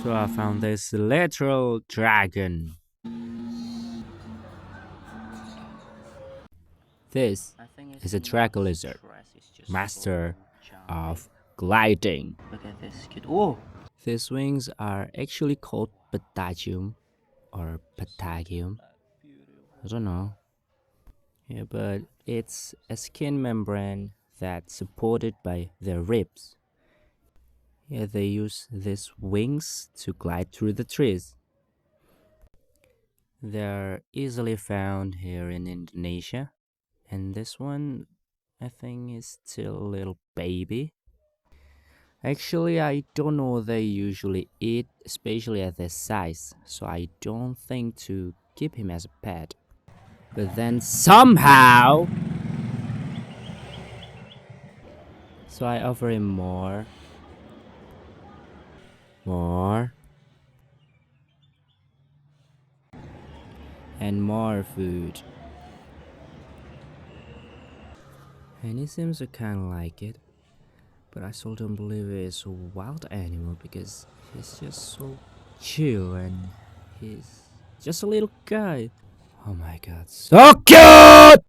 So I found this literal dragon. This is a dragon lizard, master of gliding. Look at this kid. Oh, These wings are actually called patagium or patagium. I don't know. Yeah, but it's a skin membrane that's supported by their ribs. Yeah, they use these wings to glide through the trees. They're easily found here in Indonesia, and this one I think is still a little baby. Actually, I don't know what they usually eat, especially at this size, so I don't think to keep him as a pet. But then somehow, so I offer him more, and more food. And he seems to kinda like it, but I still don't believe it's a wild animal because he's just so chill and he's just a little guy. Oh my god, so cute!